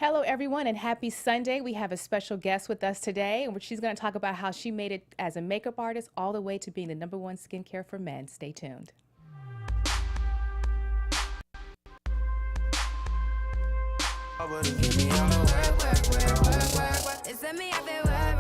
Hello, everyone, and happy Sunday. We have a special guest with us today, and she's going to talk about how she made it as a makeup artist all the way to being the #1 skincare for men. Stay tuned.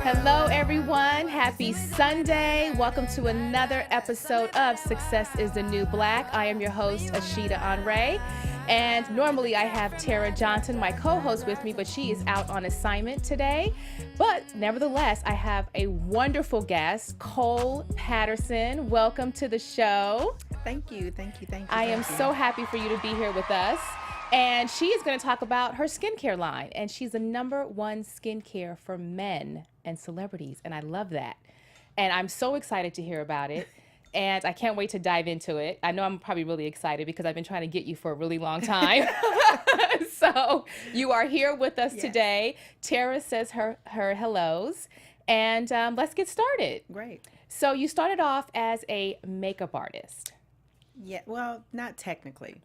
Hello, everyone. Happy Sunday. Welcome to another episode of Success is the New Black. I am your host, Ashida Onrae. And normally I have Tara Johnson, my co-host, with me, but she is out on assignment today. But nevertheless, I have a wonderful guest, Cole Patterson. Welcome to the show. Thank you. I am so happy for you to be here with us. And she is going to talk about her skincare line. And she's the #1 skincare for men and celebrities. And I love that. And I'm so excited to hear about it. And I can't wait to dive into it. I know I'm probably really excited because I've been trying to get you for a really long time. So you are here with us today. Tara says her hellos. And let's get started. Great. So you started off as a makeup artist. Yeah, well, not technically.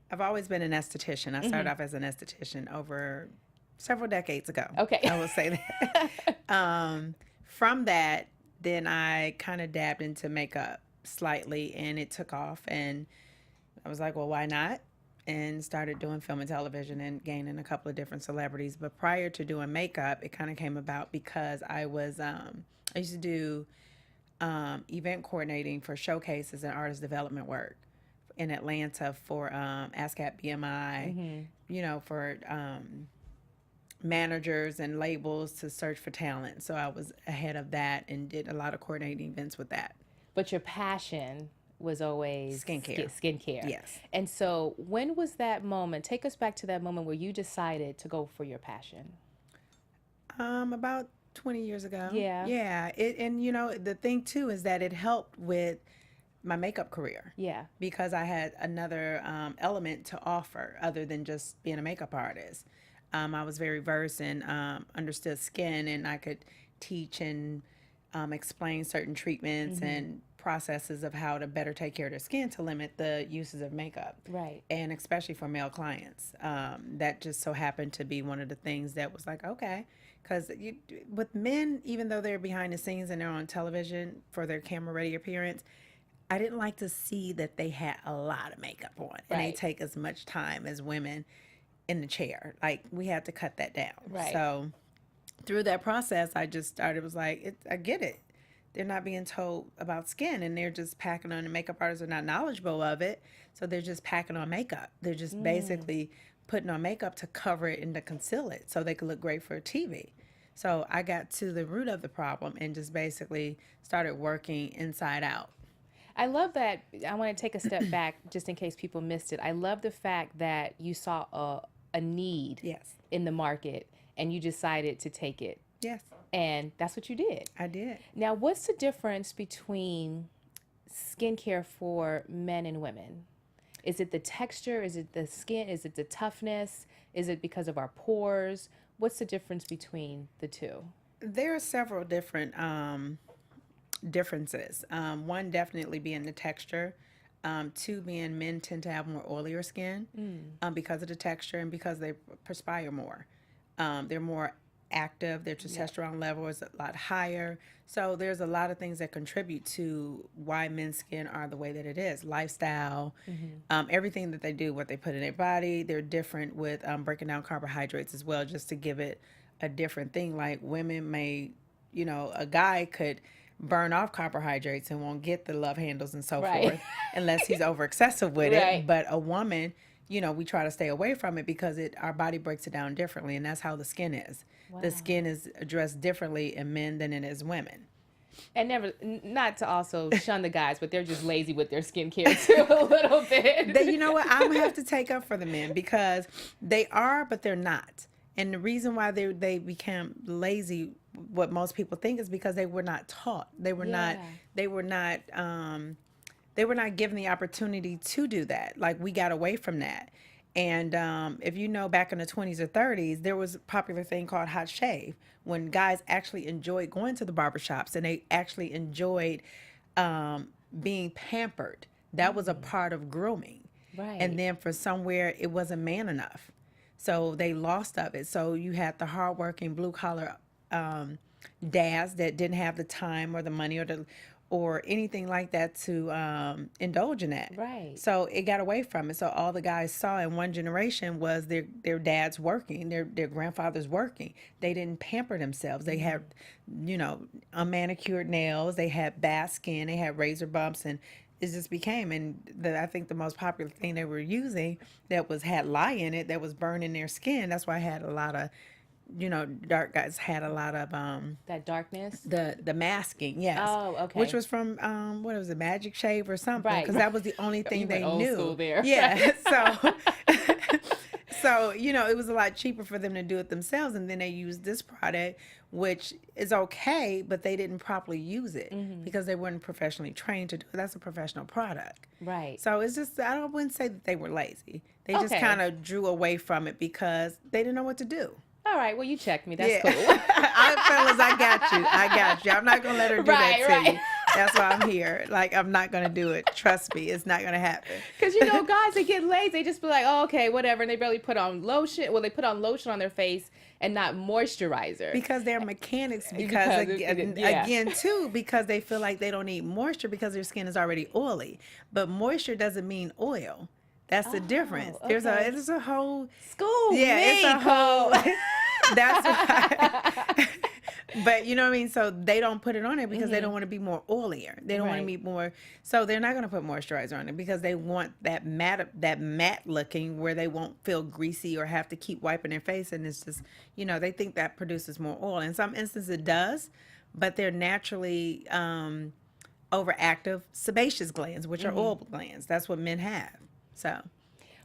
I've always been an esthetician. I started off as an esthetician over several decades ago. Okay. I will say that. From that, then I kind of dabbed into makeup slightly, and it took off. And I was like, well, why not? And started doing film and television and gaining a couple of different celebrities. But prior to doing makeup, it kind of came about because I used to do event coordinating for showcases and artist development work in Atlanta for ASCAP BMI, for managers and labels to search for talent. So I was ahead of that and did a lot of coordinating events with that. But your passion was always skincare. Skincare. Yes. And so when was that moment? Take us back to that moment where you decided to go for your passion. About 20 years ago. Yeah. Yeah. The thing too is that it helped with my makeup career. Yeah. Because I had another element to offer other than just being a makeup artist. I was very versed and understood skin, and I could teach and explain certain treatments and processes of how to better take care of their skin to limit the uses of makeup. Right. And especially for male clients. That just so happened to be one of the things that was like, okay. Because with men, even though they're behind the scenes and they're on television for their camera-ready appearance, I didn't like to see that they had a lot of makeup on. And they take as much time as women in the chair. Like, we had to cut that down. Right. So through that process, I just started, was like, I get it. They're not being told about skin, and they're just packing on, the makeup artists are not knowledgeable of it. So they're just packing on makeup. They're just basically putting on makeup to cover it and to conceal it so they could look great for TV. So I got to the root of the problem and just basically started working inside out. I love that. I want to take a step back just in case people missed it. I love the fact that you saw a need in the market and you decided to take it. Yes. And that's what you did. I did. Now, what's the difference between skincare for men and women? Is it the texture? Is it the skin? Is it the toughness? Is it because of our pores? What's the difference between the two? There are several different differences. One definitely being the texture. Two being men tend to have more oilier skin because of the texture and because they perspire more. They're more active. Their testosterone level is a lot higher. So there's a lot of things that contribute to why men's skin are the way that it is. Lifestyle, everything that they do, what they put in their body. They're different with breaking down carbohydrates as well, just to give it a different thing. Like women may, a guy could burn off carbohydrates and won't get the love handles and so forth unless he's over excessive with it. But a woman, we try to stay away from it because our body breaks it down differently, and that's how the skin is. Wow. The skin is addressed differently in men than it is women. And not to also shun the guys, but they're just lazy with their skincare too a little bit. You know what? I'm going to have to take up for the men because they are, but they're not. And the reason why they became lazy, what most people think, is because they were not taught. They were not given the opportunity to do that. Like, we got away from that. And if you know, back in the 20s or 30s, there was a popular thing called hot shave, when guys actually enjoyed going to the barbershops and they actually enjoyed being pampered. That was a part of grooming. Right. And then for somewhere, it wasn't man enough. So they lost of it. So you had the hardworking blue collar dads that didn't have the time or the money or anything like that to indulge in that. Right. So it got away from it. So all the guys saw in one generation was their dads working, their grandfathers working. They didn't pamper themselves. They had, unmanicured nails. They had bad skin. They had razor bumps, and it just became. And I think the most popular thing they were using that had lye in it that was burning their skin. That's why I had a lot of dark guys had a lot of that darkness. The masking, yes. Oh, okay. Which was from what was it, Magic Shave or something? Right. Because that was the only thing they old knew. School there. Yeah. So it was a lot cheaper for them to do it themselves, and then they used this product, which is okay, but they didn't properly use it because they weren't professionally trained to do it. That's a professional product. Right. So it's just I wouldn't say that they were lazy. They just kind of drew away from it because they didn't know what to do. All right, well, you checked me. That's cool. Fellas, I got you. I'm not going to let her do that to you. That's why I'm here. Like, I'm not going to do it. Trust me, it's not going to happen. Because, guys, they get lazy. They just be like, oh, okay, whatever. And they barely put on lotion. Well, they put on lotion on their face and not moisturizer. Because they're mechanics. Because they feel like they don't need moisture because their skin is already oily. But moisture doesn't mean oil. That's the difference. Okay. There's a whole school. Yeah, me, it's a Cole. whole. That's why. But you know what I mean? So they don't put it on it because they don't want to be more oilier. They don't want to be more. So they're not going to put moisturizer on it because they want that matte looking where they won't feel greasy or have to keep wiping their face. And it's just, they think that produces more oil. In some instances it does, but they're naturally overactive sebaceous glands, which are oil glands. That's what men have. So,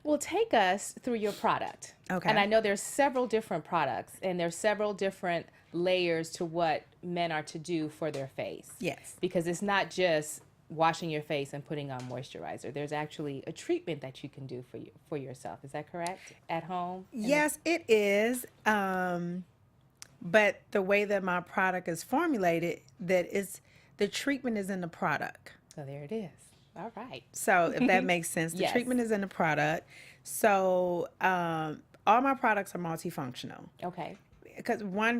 well, take us through your product. Okay. And I know there's several different products and there's several different layers to what men are to do for their face. Yes. Because it's not just washing your face and putting on moisturizer. There's actually a treatment that you can do for yourself. Is that correct? At home? Yes, it is. But the way that my product is formulated, the treatment is in the product. So there it is. All right. So if that makes sense, the treatment is in the product. So all my products are multifunctional. Okay.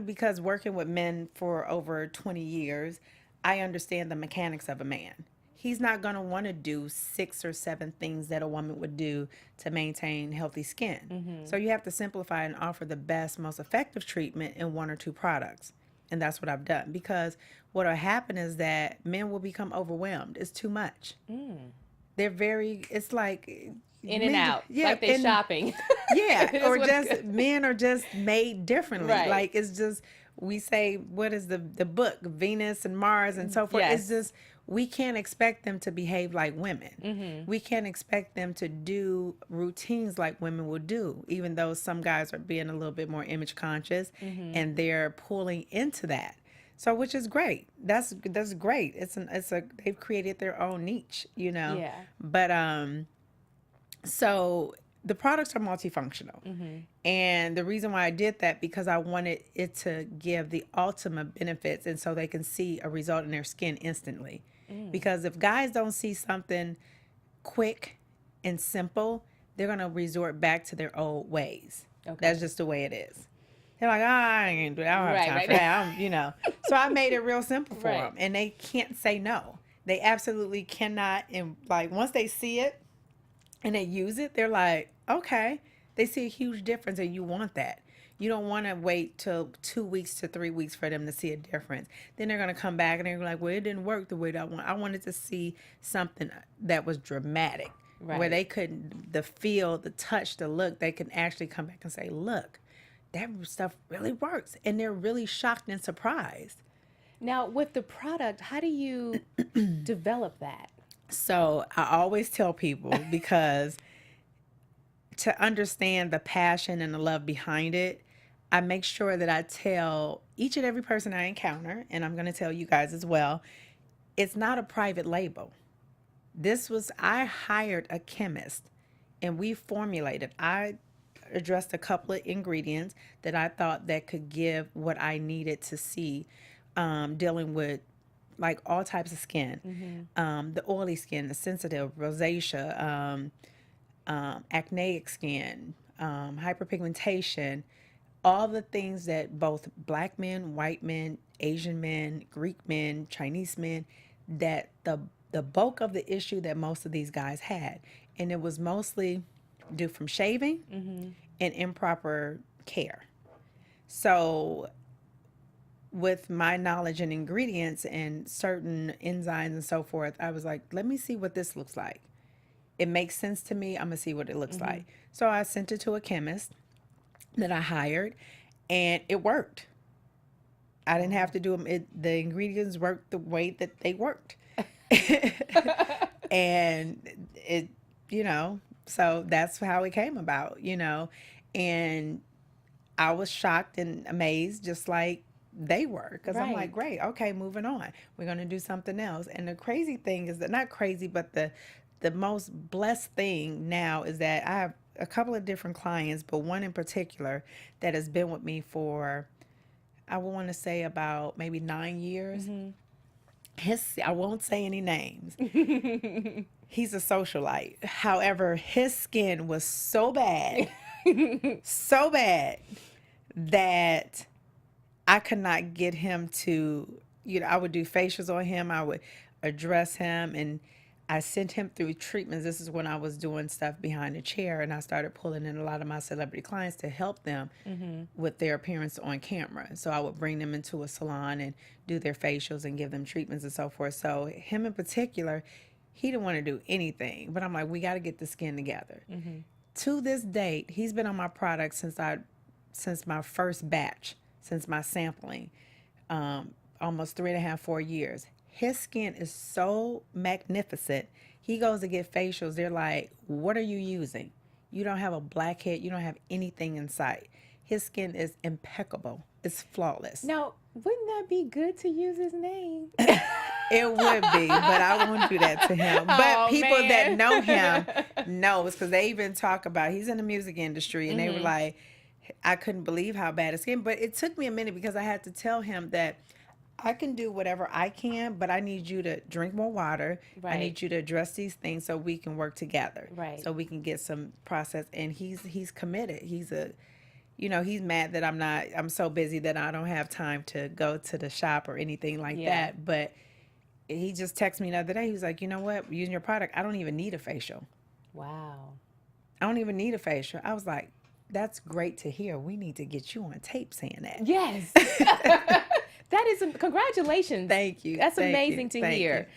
Because working with men for over 20 years, I understand the mechanics of a man. He's not going to want to do 6 or 7 things that a woman would do to maintain healthy skin. So you have to simplify and offer the best, most effective treatment in 1 or 2 products. And that's what I've done. Because what will happen is that men will become overwhelmed. It's too much. It's like... In and out. Yeah, like they shopping. Yeah. Or just, men are just made differently. Right. Like it's just, we say, what is the book? Venus and Mars and so forth. Yes. It's just, we can't expect them to behave like women. We can't expect them to do routines like women will do, even though some guys are being a little bit more image conscious and they're pulling into that. So, which is great. That's great. They've created their own niche, Yeah. But so the products are multifunctional. And the reason why I did that, because I wanted it to give the ultimate benefits and so they can see a result in their skin instantly. Because if guys don't see something quick and simple, they're going to resort back to their old ways. Okay. That's just the way it is. They're like, I ain't do that. I don't have time for that. So I made it real simple for them. And they can't say no. They absolutely cannot. And like once they see it, and they use it, they're like, okay. They see a huge difference and you want that. You don't want to wait till 2 weeks to 3 weeks for them to see a difference. Then they're going to come back and they're like, well, it didn't work the way that I want. I wanted to see something that was dramatic. Right. Where they couldn't, the feel, the touch, the look, they can actually come back and say, look, that stuff really works. And they're really shocked and surprised. Now, with the product, how do you develop that? So I always tell people, because to understand the passion and the love behind it, I make sure that I tell each and every person I encounter, and I'm going to tell you guys as well, it's not a private label. I hired a chemist and we formulated. I addressed a couple of ingredients that I thought that could give what I needed to see, dealing with like all types of skin, the oily skin, the sensitive, rosacea, acneic skin, hyperpigmentation, all the things that both black men, white men, Asian men, Greek men, Chinese men, that the bulk of the issue that most of these guys had, and it was mostly due from shaving and improper care. So with my knowledge and ingredients and certain enzymes and so forth, I was like, let me see what this looks like. It makes sense to me. I'm gonna see what it looks like. So I sent it to a chemist that I hired, and it worked. I didn't have to do them. The ingredients worked the way that they worked, and it, so that's how it came about, and I was shocked and amazed, just like they were, because I'm like, great, okay, moving on. We're gonna do something else. And the crazy thing is that, not crazy, but the most blessed thing now is that I have a couple of different clients, but one in particular that has been with me for, I would want to say about maybe 9 years. I won't say any names. He's a socialite. However, his skin was so bad, so bad that I could not get him to, I would do facials on him. I would address him, and I sent him through treatments. This is when I was doing stuff behind the chair, and I started pulling in a lot of my celebrity clients to help them with their appearance on camera. So I would bring them into a salon and do their facials and give them treatments and so forth. So him in particular, he didn't want to do anything, but I'm like, we got to get the skin together. To this date, he's been on my product since my first batch, since my sampling, almost 3.5, 4 years. His skin is so magnificent. He goes to get facials. They're like, what are you using? You don't have a blackhead. You don't have anything in sight. His skin is impeccable. It's flawless. Now, wouldn't that be good to use his name? It would be, but I won't do that to him. But people that know him knows, because they even talk about, he's in the music industry, and they were like, I couldn't believe how bad his skin. But it took me a minute, because I had to tell him that I can do whatever I can, but I need you to drink more water. I need you to address these things so we can work together. So we can get some process. And he's committed. He's he's mad that I'm so busy that I don't have time to go to the shop or anything like that. But he just texted me the other day. He was like, you know what? Using your product, I don't even need a facial. Wow. I don't even need a facial. I was like, that's great to hear. We need to get you on tape saying that. Yes. That is, congratulations. Thank you. That's amazing to hear.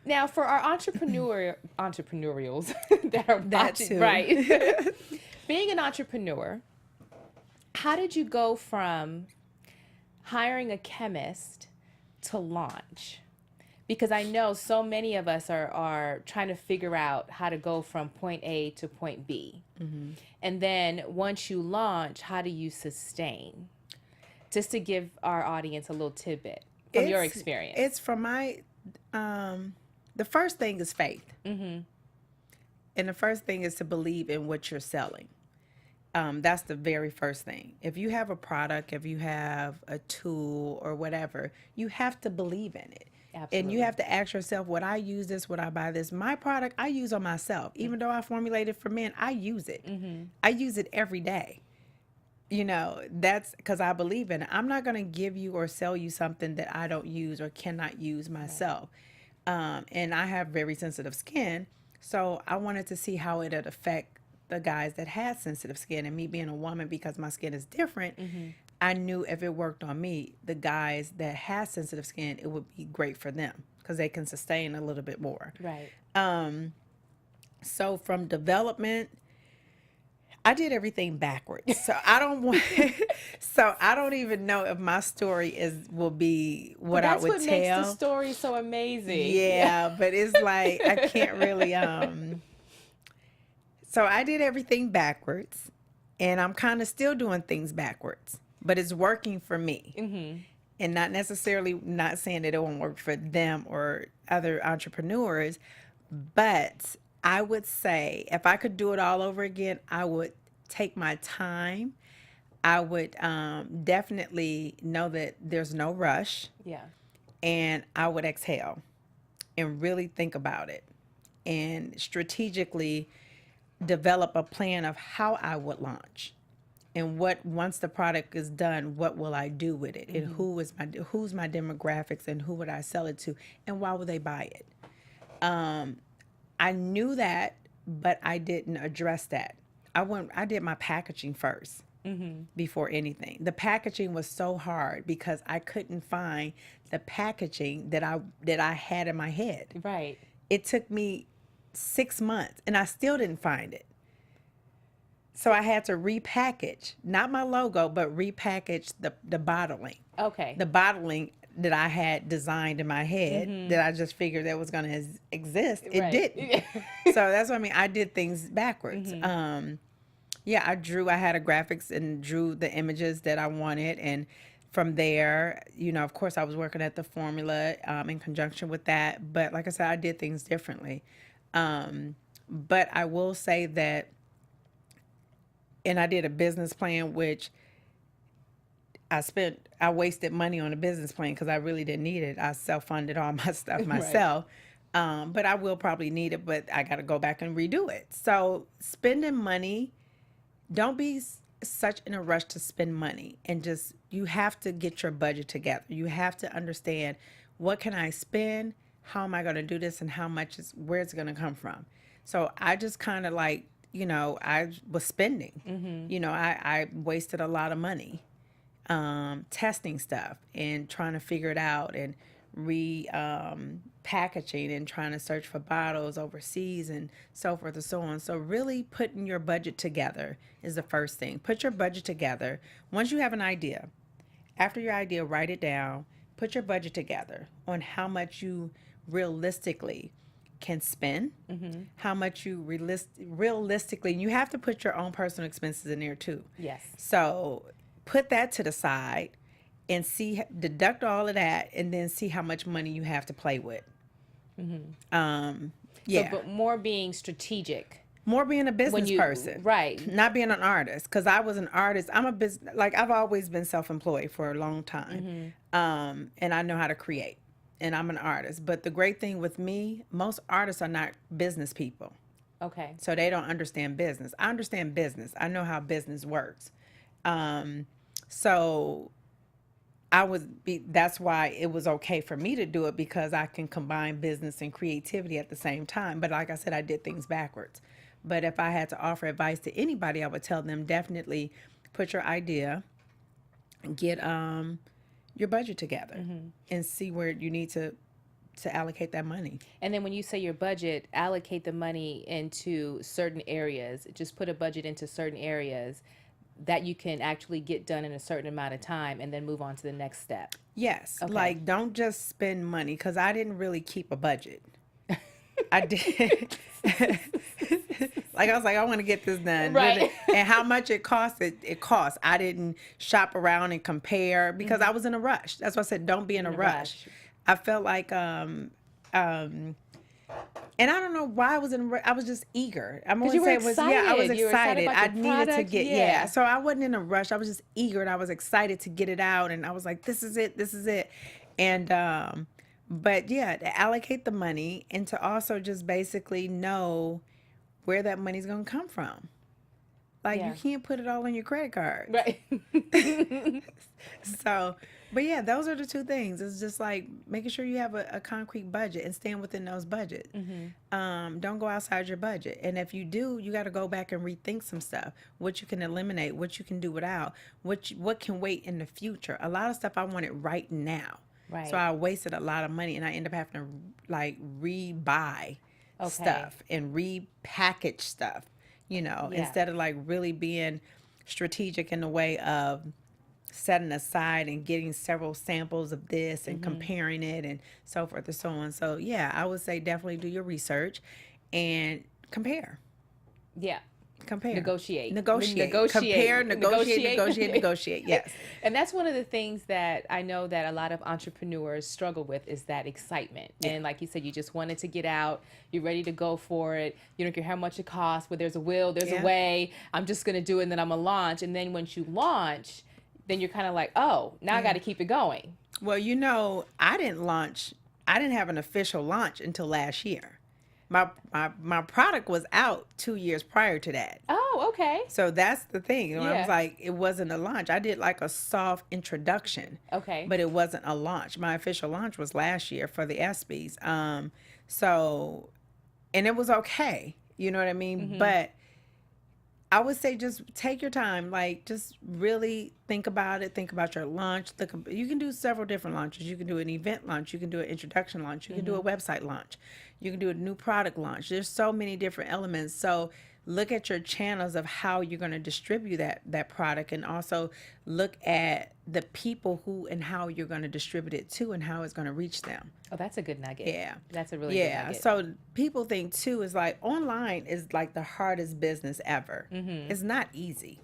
Now, for our entrepreneurials that are watching, right? Being an entrepreneur, how did you go from hiring a chemist to launch? Because I know so many of us are trying to figure out how to go from point A to point B. And then once you launch, how do you sustain? Just to give our audience a little tidbit from your experience. It's from my, the first thing is faith. And the first thing is to believe in what you're selling. That's the very first thing. If you have a product, if you have a tool or whatever, you have to believe in it. Absolutely. And you have to ask yourself, would I use this? Would I buy this? My product, I use on myself. Even though I formulate it for men, I use it. I use it every day. That's because I believe in it. I'm not going to give you or sell you something that I don't use or cannot use myself. And I have very sensitive skin. So I wanted to see how it would affect the guys that had sensitive skin. And me being a woman, because my skin is different, I knew if it worked on me, the guys that had sensitive skin, it would be great for them because they can sustain a little bit more. So from development, I did everything backwards. So I don't even know if my story will be what I would tell. That's what makes the story so amazing. Yeah, but it's like I can't really So I did everything backwards, and I'm kind of still doing things backwards, but it's working for me. And not necessarily, not saying that it won't work for them or other entrepreneurs, but I would say if I could do it all over again, I would take my time. I would definitely know that there's no rush. And I would exhale and really think about it and strategically develop a plan of how I would launch. And what once the product is done, what will I do with it? And who's my demographics and who would I sell it to? And why would they buy it? I knew that, but I didn't address that. I did my packaging first before anything. The packaging was so hard because I couldn't find the packaging that I had in my head. Right. It took me 6 months and I still didn't find it. So I had to repackage, not my logo, but repackage the bottling. Okay. The bottling that I had designed in my head that I just figured that was going to exist. It didn't. So that's what I mean. I did things backwards. Yeah, I had a graphics and drew the images that I wanted. And from there, of course, I was working at the formula in conjunction with that. But like I said, I did things differently. But I will say that, and I did a business plan, which I wasted money on a business plan because I really didn't need it. I self-funded all my stuff myself. But I will probably need it, but I got to go back and redo it. So spending money, don't be such in a rush to spend money, and you have to get your budget together. You have to understand, what can I spend? How am I going to do this? And where it's going to come from? So I just kind of I was spending, I wasted a lot of money, testing stuff and trying to figure it out, and packaging and trying to search for bottles overseas and so forth and so on. So really putting your budget together is the first thing. Put your budget together. Once you have an idea, after your idea, write it down, put your budget together on how much you realistically can spend, how much you realistically, you have to put your own personal expenses in there too. Yes. So put that to the side and deduct all of that, and then see how much money you have to play with. Yeah. But more being strategic. More being a business person. Right. Not being an artist. Because I was an artist. I've always been self-employed for a long time. And I know how to create. And I'm an artist. But the great thing with me, most artists are not business people. Okay. So they don't understand business. I understand business. I know how business works. So that's why it was okay for me to do it, because I can combine business and creativity at the same time. But like I said, I did things backwards. But if I had to offer advice to anybody, I would tell them, definitely put your idea, get your budget together, and see where you need to allocate that money. And then when you say your budget, allocate the money into certain areas. Just put a budget into certain areas that you can actually get done in a certain amount of time, and then move on to the next step. Yes. Okay. Like, don't just spend money, because I didn't really keep a budget. I did. Like, I was like, I want to get this done. Right. And how much it costs, it costs. I didn't shop around and compare, because I was in a rush. That's why I said, don't be in a rush. I felt like, and I don't know why I was I was just eager. I'm going to say it was, I was excited. I needed to get, So I wasn't in a rush. I was just eager, and I was excited to get it out. And I was like, this is it. And, but yeah, to allocate the money, and to also just basically know where that money's going to come from. Like, you can't put it all on your credit card. Right. So, but yeah, those are the two things. It's just like making sure you have a concrete budget and staying within those budgets. Don't go outside your budget. And if you do, you got to go back and rethink some stuff. What you can eliminate, what you can do without, what can wait in the future. A lot of stuff I wanted right now. Right. So I wasted a lot of money, and I ended up having to like rebuy stuff and repackage stuff, instead of like really being strategic in the way of setting aside and getting several samples of this and comparing it and so forth and so on. So yeah, I would say definitely do your research and compare. Yeah. Compare. Negotiate. Compare, negotiate. Yes. And that's one of the things that I know that a lot of entrepreneurs struggle with, is that excitement. Yeah. And like you said, you just wanted to get out. You're ready to go for it. You don't care how much it costs. But there's a will, there's a way. I'm just going to do it, and then I'm going to launch. And then once you launch, then you're kind of like, oh, now I got to keep it going. Well, I didn't have an official launch until last year. my product was out 2 years prior to that. Oh, okay. So that's the thing. You know, I Yeah. was like, it wasn't a launch. I did like a soft introduction, Okay. but it wasn't a launch. My official launch was last year for the ESPYs. So, and it was okay. You know what I mean? But I would say just take your time. Like, just really think about it. Think about your launch. You can do several different launches. You can do an event launch. You can do an introduction launch. You can do a website launch. You can do a new product launch. There's so many different elements. So look at your channels of how you're going to distribute that product, and also look at the people who and how you're going to distribute it to, and how it's going to reach them. Oh, that's a good nugget. Yeah. That's a really good Yeah. nugget. So people think too is like online is like the hardest business ever. It's not easy.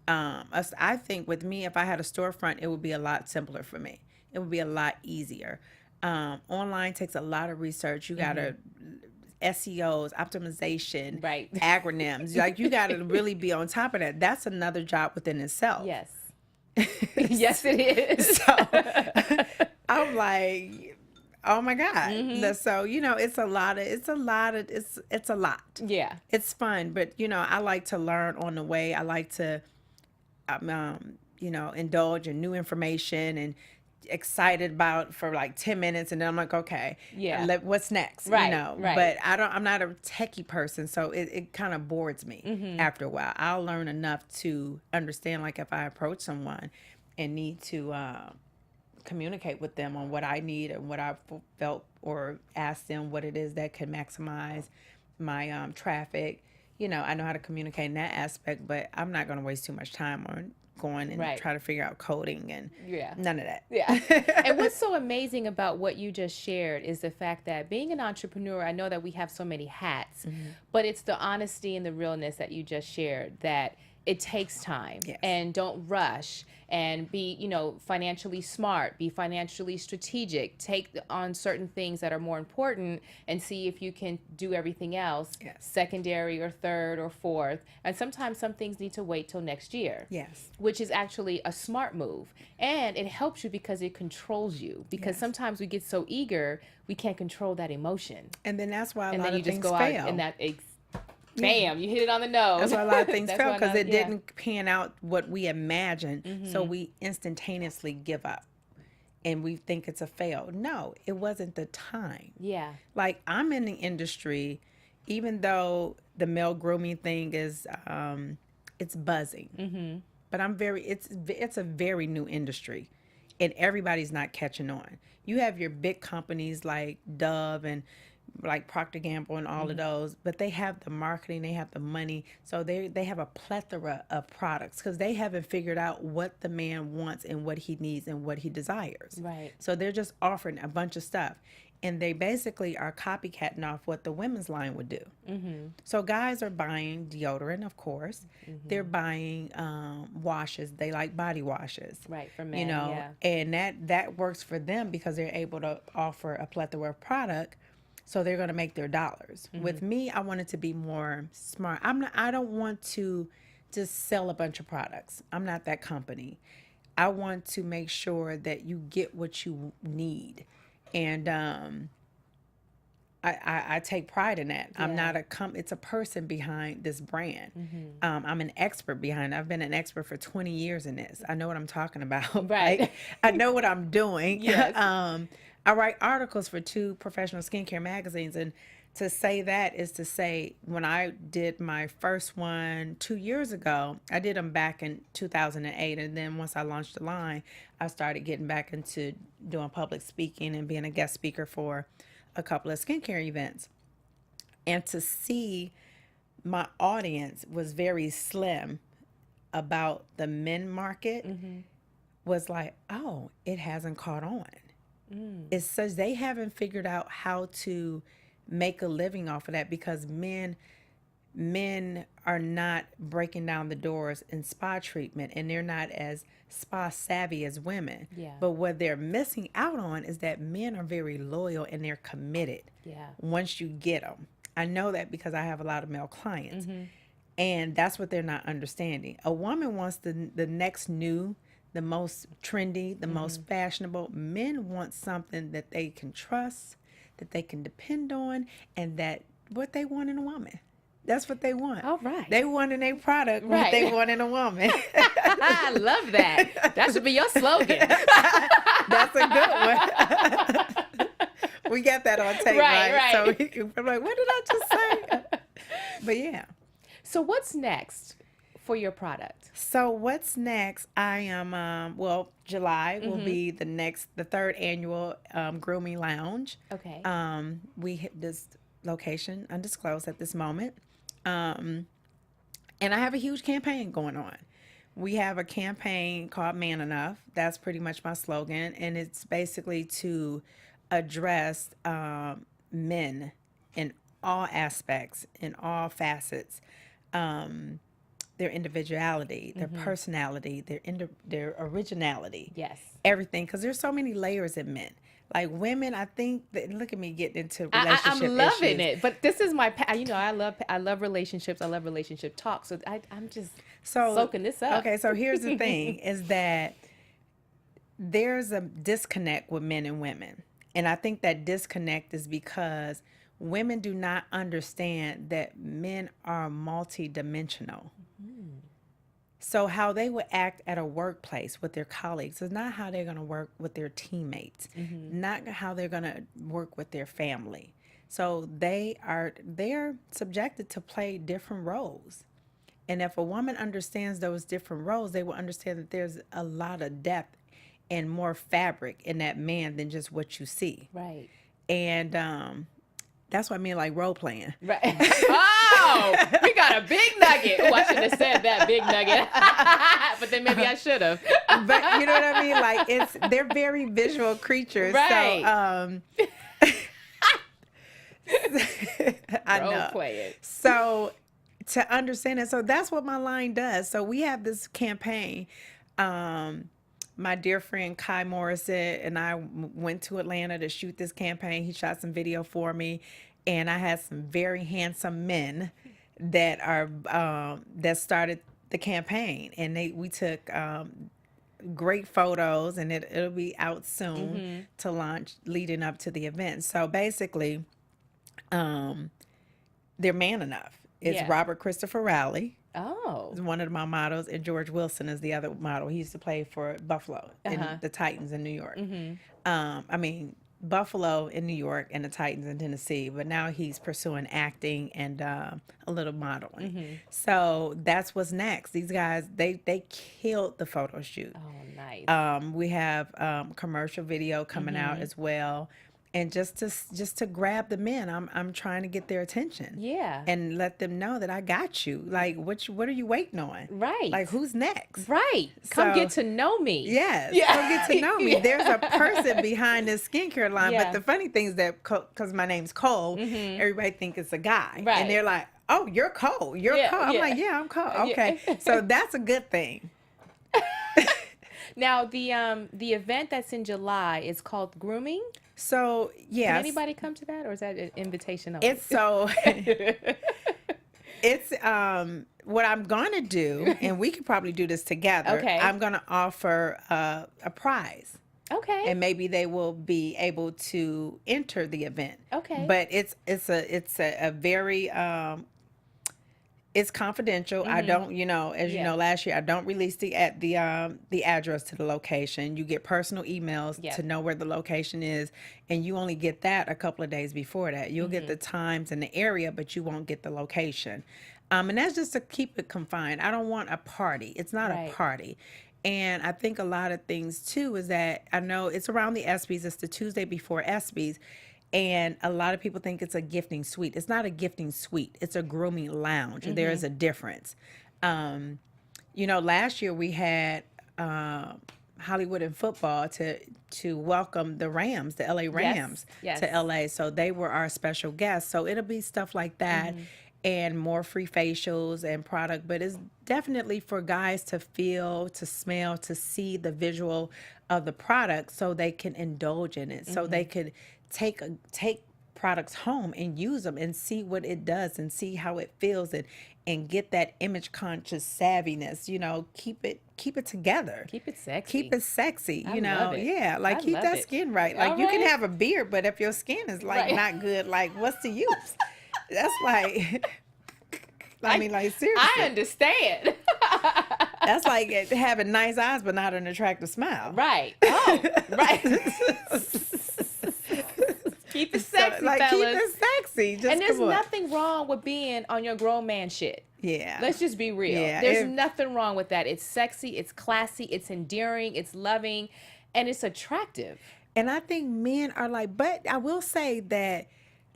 I think with me, if I had a storefront, it would be a lot simpler for me. It would be a lot easier. Online takes a lot of research. You gotta SEOs, optimization, Right. acronyms. Like, you gotta really be on top of that. That's another job within itself. Yes. Yes, it is. So I'm like, oh my God. So, it's a lot. It's a lot. Yeah. It's fun, but I like to learn on the way. I like to, indulge in new information and excited about for like 10 minutes, and then I'm like, okay, Yeah. what's next? Right, right. But I'm not a techie person, so it kind of bores me after a while. I'll learn enough to understand, like, if I approach someone and need to communicate with them on what I need and what I felt, or ask them what it is that can maximize my traffic. I know how to communicate in that aspect, but I'm not going to waste too much time on going and try to figure out coding and none of that. Yeah. And what's so amazing about what you just shared is the fact that being an entrepreneur, I know that we have so many hats, but it's the honesty and the realness that you just shared, that it takes time. Yes. And don't rush, and be, financially smart, be financially strategic, take on certain things that are more important, and see if you can do everything else secondary or third or fourth. And sometimes some things need to wait till next year. Yes. Which is actually a smart move. And it helps you because it controls you. Because sometimes we get so eager, we can't control that emotion. And then that's why a And lot then you of just things go fail. out and that bam, you hit it on the nose. That's why a lot of things That's fail, why because not- it didn't pan out what we imagined. So we instantaneously give up and we think it's a fail. No, it wasn't the time. Yeah. Like, I'm in the industry, even though the male grooming thing is it's buzzing. But it's a very new industry, and everybody's not catching on. You have your big companies like Dove and like Procter Gamble and all of those, but they have the marketing, they have the money, so they have a plethora of products, because they haven't figured out what the man wants and what he needs and what he desires. Right. So they're just offering a bunch of stuff, and they basically are copycatting off what the women's line would do. So guys are buying deodorant, of course. They're buying washes. They like body washes. Right, for men, And that works for them because they're able to offer a plethora of product. So they're going to make their dollars. With me, I want it to be more smart. I don't want to just sell a bunch of products. I'm not that company. I want to make sure that you get what you need. And I take pride in that. I'm not it's a person behind this brand. I'm an expert behind it. I've been an expert for 20 years in this. I know what I'm talking about. Right. Like, I know what I'm doing. Yes. I write articles for 2 professional skincare magazines, and to say that is to say, when I did my first one 2 years ago, I did them back in 2008, and then once I launched the line, I started getting back into doing public speaking and being a guest speaker for a couple of skincare events. And to see my audience was very slim about the men market was like, oh, it hasn't caught on. It says they haven't figured out how to make a living off of that, because men are not breaking down the doors in spa treatment, and they're not as spa savvy as women. Yeah. But what they're missing out on is that men are very loyal and they're committed. Yeah. Once you get them. I know that because I have a lot of male clients. And that's what they're not understanding. A woman wants the next new, the most trendy, the most fashionable. Men want something that they can trust, that they can depend on, and that what they want in a woman. That's what they want. All right. They want in a product what they want in a woman. I love that. That should be your slogan. That's a good one. We got that on tape, right? So I'm like, what did I just say? But yeah. So what's next for your product? So what's next? I am, July will be the third annual Grooming Lounge. Okay. We hit this location undisclosed at this moment. And I have a huge campaign going on. We have a campaign called Man Enough. That's pretty much my slogan. And it's basically to address men in all aspects, in all facets, their individuality, their personality, their originality. Yes. Everything. Because there's so many layers in men. Like women, I think that, look at me getting into relationship I'm loving issues. it, but this is my, I love relationships. I love relationship talk. So I'm just soaking this up. Okay, so here's the thing: is that there's a disconnect with men and women, and I think that disconnect is because women do not understand that men are multidimensional. So how they would act at a workplace with their colleagues is not how they're going to work with their teammates, not how they're going to work with their family. So they're subjected to play different roles. And if a woman understands those different roles, they will understand that there's a lot of depth and more fabric in that man than just what you see. Right. And that's what I mean, like role playing. Right. Oh, we got a big nugget. Oh, I shouldn't have said that, big nugget. But then maybe I should have. But you know what I mean? Like they're very visual creatures. Right. So I know. Role play it. So to understand it, so that's what my line does. So we have this campaign. My dear friend Kai Morrison and I went to Atlanta to shoot this campaign. He shot some video for me, and I had some very handsome men that that started the campaign, and we took great photos, and it'll be out soon to launch leading up to the event. So basically, they're man enough. It's Robert Christopher Rowley. Oh. Is one of my models, and George Wilson is the other model. He used to play for Buffalo and the Titans in New York. I mean, Buffalo in New York and the Titans in Tennessee, but now he's pursuing acting and a little modeling. So that's what's next. These guys, they killed the photo shoot. Oh, nice. We have commercial video coming out as well. And just to grab the men, I'm trying to get their attention. Yeah. And let them know that I got you. Like, what are you waiting on? Right. Like, who's next? Right. Come get to know me. Yes. Yeah. Come get to know me. Yeah. There's a person behind this skincare line. Yeah. But the funny thing is that, because my name's Cole, everybody think it's a guy. Right. And they're like, oh, you're Cole. You're Cole. I'm like, yeah, I'm Cole. Okay. So that's a good thing. Now, the event that's in July is called Grooming. So, yes. Can anybody come to that, or is that an invitation only? It's what I'm going to do, and we could probably do this together. Okay. I'm going to offer a prize. Okay. And maybe they will be able to enter the event. Okay. But it's a very it's confidential. I don't, as you know, last year I don't release the address to the location. You get personal emails to know where the location is, and you only get that a couple of days before that. You'll get the times and the area, but you won't get the location. And that's just to keep it confined. I don't want a party. It's not a party. And I think a lot of things too is that I know it's around the ESPYs. It's the Tuesday before ESPYs. And a lot of people think it's a gifting suite. It's not a gifting suite. It's a grooming lounge. There is a difference. Last year we had Hollywood and football to welcome the Rams, the LA Rams, to LA. So they were our special guests. So it'll be stuff like that and more free facials and product. But it's definitely for guys to feel, to smell, to see the visual of the product so they can indulge in it. So they could take products home and use them and see what it does and see how it feels and get that image conscious savviness, keep it together. Keep it sexy. Keep it sexy, love it. Yeah, like I keep love that it. skin right. Like you can have a beard, but if your skin is like not good, like what's the use? That's like, I mean, like, seriously. I understand. That's like having nice eyes but not an attractive smile. Right. Oh, right. Keep it sexy, like, fellas. keep it sexy. Just And there's come on. nothing wrong with being on your grown man shit. Yeah. Let's just be real. Yeah, There's nothing wrong with that. It's sexy, it's classy, it's endearing, it's loving, and it's attractive. And I think men are like, but I will say that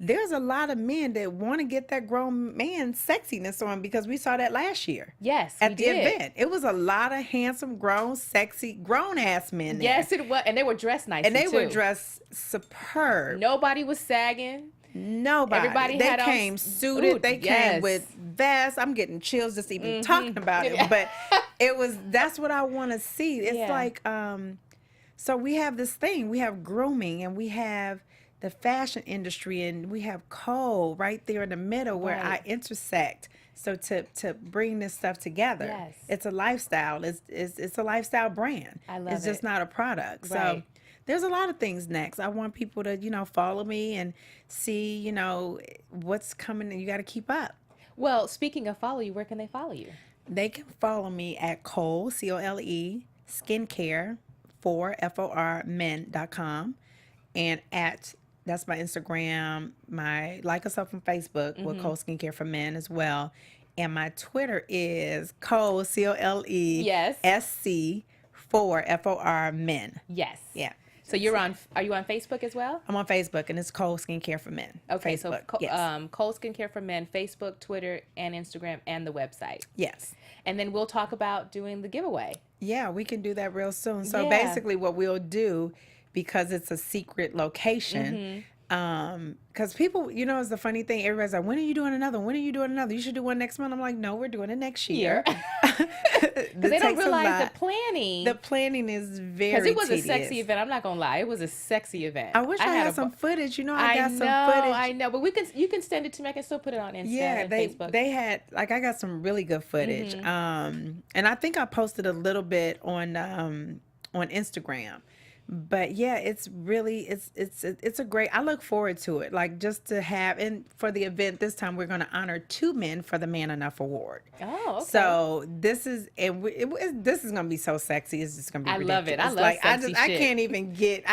there's a lot of men that want to get that grown man sexiness on, because we saw that last year. Yes, At we the did. event. It was a lot of handsome, grown, sexy, grown-ass men there. Yes, it was. And they were dressed nicely, And they too. were dressed superb. Nobody was sagging. Nobody. Everybody they had on came suited. Ooh, They yes. came with vests. I'm getting chills just even talking about it. But that's what I want to see. It's Yeah. like, so we have this thing. We have grooming, and we have the fashion industry, and we have Cole right there in the middle where Right. I intersect. So to bring this stuff together, Yes. it's a lifestyle. It's a lifestyle brand. I love It's just it. not a product. So Right. there's a lot of things next. I want people to, follow me and see, what's coming, and you got to keep up. Well, speaking of follow you, where can they follow you? They can follow me at Cole, Cole, skincare for FOR men.com, and that's my Instagram, like us up on Facebook with Cole Skincare for Men as well. And my Twitter is Cole, Cole, Yes. SC for FOR men. Yes. Yeah. So are you on Facebook as well? I'm on Facebook, and it's Cole Skincare for Men. Okay, Facebook. so Yes. Cole Skincare for Men, Facebook, Twitter, and Instagram, and the website. Yes. And then we'll talk about doing the giveaway. Yeah, we can do that real soon. So Yeah. basically what we'll do, because it's a secret location, because people, it's the funny thing, everybody's like, when are you doing another one? When are you doing another? You should do one next month. I'm like, no, we're doing it next year. Because they don't realize the planning. The planning is very Because it was tedious. a sexy event. I'm not gonna lie, it was a sexy event. I wish I had some footage. I got some footage. I know, but you can send it to me. I can still put it on Insta and Facebook. They had, like, I got some really good footage. And I think I posted a little bit on Instagram. But yeah, it's really it's a great, I look forward to it. Like, just to have, and for the event this time, we're going to honor 2 men for the Man Enough Award. Oh, okay. So this is, this is going to be so sexy. It's just going to be ridiculous. love it. I love like, sexy I shit. can't even get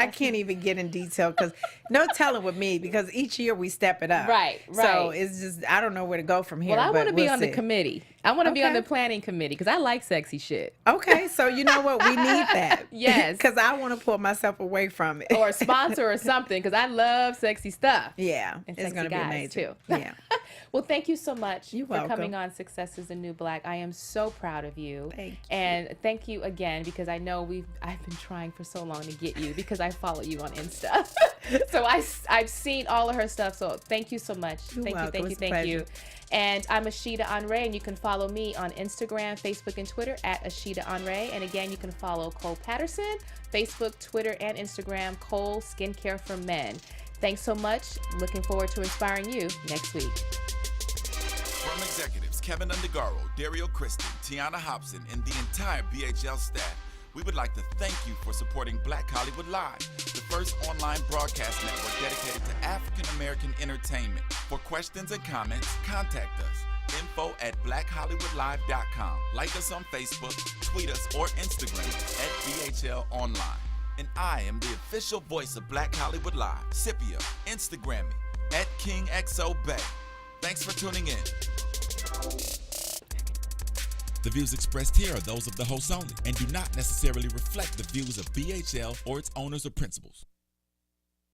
in detail, because no telling with me, because each year we step it up. Right. So it's just, I don't know where to go from here. Well, I want to be on the see. committee. I want to be on Okay. the planning committee because I like sexy shit. Okay, so you know what? We need that. Yes. Because I want to pull myself away from it. Or a sponsor or something, because I love sexy stuff. Yeah, And it's sexy going to be guys, amazing. too. Yeah. Well, thank you so much You're for welcome. coming on Success is the New Black. I am so proud of you. Thank you. And thank you again, because I know I've been trying for so long to get you, because I follow you on Insta. So I've seen all of her stuff. So thank you so much. You're Thank welcome. you, It's a thank you. pleasure. And I'm Ashida Onrae, and you can follow me on Instagram, Facebook, and Twitter at Ashida Onrae. And again, you can follow Cole Patterson, Facebook, Twitter, and Instagram, Cole Skincare for Men. Thanks so much. Looking forward to inspiring you next week. From executives Kevin Undergaro, Dario Christie, Tiana Hobson, and the entire BHL staff, we would like to thank you for supporting Black Hollywood Live, the first online broadcast network dedicated to African American entertainment. For questions and comments, contact us. info@blackhollywoodlive.com. Like us on Facebook, tweet us, or Instagram at BHL Online. And I am the official voice of Black Hollywood Live. Scipio, Instagram me at KingXOBay. Thanks for tuning in. The views expressed here are those of the hosts only and do not necessarily reflect the views of BHL or its owners or principals.